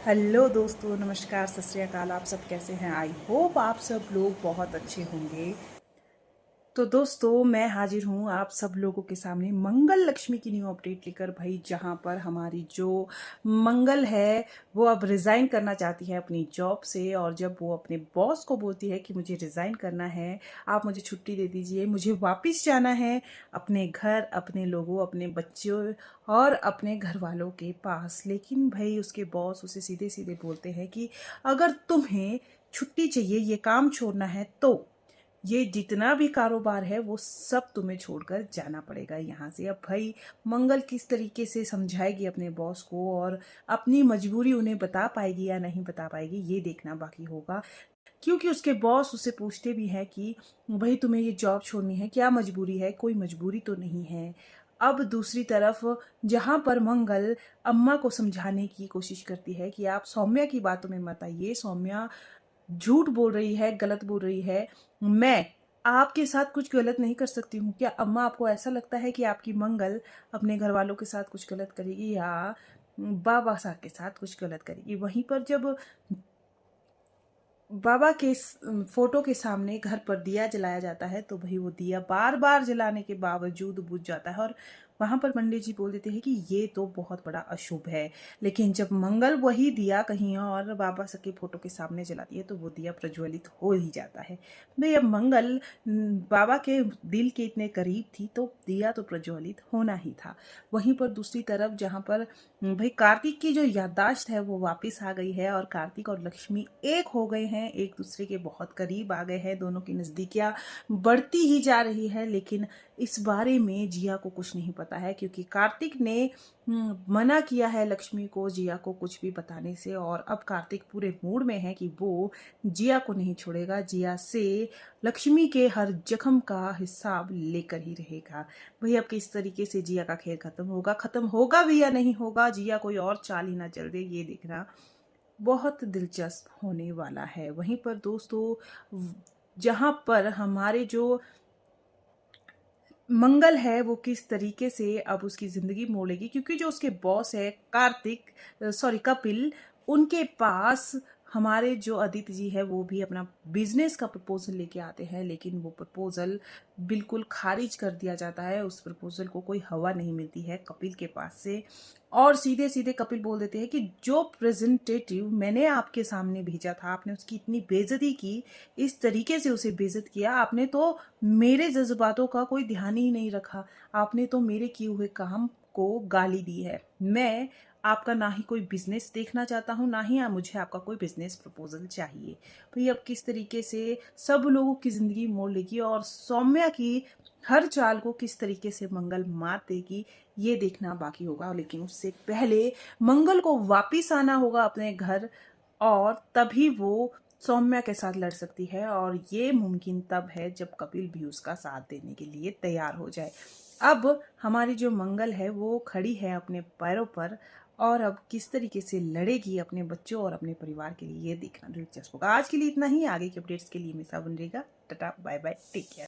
Hello दोस्तों, नमस्कार, सत श्री अकाल। आप सब कैसे हैं? आई होप आप सब लोग बहुत अच्छे होंगे। तो दोस्तों, मैं हाजिर हूँ आप सब लोगों के सामने मंगल लक्ष्मी की न्यू अपडेट लेकर भाई, जहाँ पर हमारी जो मंगल है वो अब रिज़ाइन करना चाहती है अपनी जॉब से। और जब वो अपने बॉस को बोलती है कि मुझे रिज़ाइन करना है, आप मुझे छुट्टी दे दीजिए, मुझे वापस जाना है अपने घर, अपने लोगों, अपने बच्चों और अपने घर वालों के पास। लेकिन भाई उसके बॉस उसे सीधे सीधे बोलते हैं कि अगर तुम्हें छुट्टी चाहिए, ये काम छोड़ना है, तो ये जितना भी कारोबार है वो सब तुम्हें छोड़कर जाना पड़ेगा यहाँ से। अब भाई मंगल किस तरीके से समझाएगी अपने बॉस को और अपनी मजबूरी उन्हें बता पाएगी या नहीं बता पाएगी, ये देखना बाकी होगा। क्योंकि उसके बॉस उससे पूछते भी हैं कि भाई तुम्हें ये जॉब छोड़नी है, क्या मजबूरी है? कोई मजबूरी तो नहीं है। अब दूसरी तरफ जहाँ पर मंगल अम्मा को समझाने की कोशिश करती है कि आप सौम्या की बातों में मत आइए, सौम्या झूठ बोल रही है, गलत बोल रही है, मैं आपके साथ कुछ गलत नहीं कर सकती हूँ। क्या अम्मा, आपको ऐसा लगता है कि आपकी मंगल अपने घर वालों के साथ कुछ गलत करेगी या बाबा साहब के साथ कुछ गलत करेगी? वहीं पर जब बाबा के फोटो के सामने घर पर दिया जलाया जाता है तो भाई वो दिया बार बार जलाने के बावजूद बुझ जाता है और वहां पर पंडित जी बोल देते हैं कि ये तो बहुत बड़ा अशुभ है। लेकिन जब मंगल वही दिया कहीं और बाबा साहब के फोटो के सामने जलाती है तो वो दिया प्रज्वलित हो ही जाता है। भाई अब मंगल बाबा के दिल के इतने करीब थी तो दिया तो प्रज्वलित होना ही था। वहीं पर दूसरी तरफ जहाँ पर भाई कार्तिक की जो याददाश्त है वो वापस आ गई है और कार्तिक और लक्ष्मी एक हो गए हैं, एक दूसरे के बहुत करीब आ गए हैं, दोनों की नज़दीकियाँ बढ़ती ही जा रही है। लेकिन इस बारे में जिया को कुछ नहीं पता है क्योंकि कार्तिक ने मना किया है लक्ष्मी को जिया को कुछ भी बताने से। और अब कार्तिक पूरे मूड में है कि वो जिया को नहीं छोड़ेगा, जिया से लक्ष्मी के हर जख्म का हिसाब लेकर ही रहेगा। भाई अब किस तरीके से जिया का खेल खत्म होगा भी या नहीं होगा, जिया कोई और चाल ही ना चल दे, ये देखना बहुत दिलचस्प होने वाला है। वहीं पर दोस्तों, जहां पर हमारे जो मंगल है वो किस तरीके से अब उसकी जिंदगी मोड़ेगी, क्योंकि जो उसके बॉस है कार्तिक, सॉरी कपिल, उनके पास हमारे जो अदिति जी है वो भी अपना बिजनेस का प्रपोजल लेके आते हैं। लेकिन वो प्रपोजल बिल्कुल खारिज कर दिया जाता है, उस प्रपोजल को कोई हवा नहीं मिलती है कपिल के पास से। और सीधे सीधे कपिल बोल देते हैं कि जो प्रेजेंटेटिव मैंने आपके सामने भेजा था, आपने उसकी इतनी बेइज्जती की, इस तरीके से उसे बेइज्जत किया आपने, तो मेरे जज्बातों का कोई ध्यान ही नहीं रखा, आपने तो मेरे किए हुए काम को गाली दी है। मैं आपका ना ही कोई बिजनेस देखना चाहता हूँ, ना ही मुझे आपका कोई बिजनेस प्रपोजल चाहिए। भाई अब किस तरीके से सब लोगों की जिंदगी मोड़ लेगी और सौम्या की हर चाल को किस तरीके से मंगल मात देगी, ये देखना बाकी होगा। लेकिन उससे पहले मंगल को वापिस आना होगा अपने घर और तभी वो सौम्या के साथ लड़ सकती है। और ये मुमकिन तब है जब कपिल भी उसका साथ देने के लिए तैयार हो जाए। अब हमारी जो मंगल है वो खड़ी है अपने पैरों पर और अब किस तरीके से लड़ेगी अपने बच्चों और अपने परिवार के लिए, ये देखना दिलचस्प होगा। आज के लिए इतना ही, आगे के अपडेट्स के लिए हमेशा बन रहेगा। Tata bye bye, take care.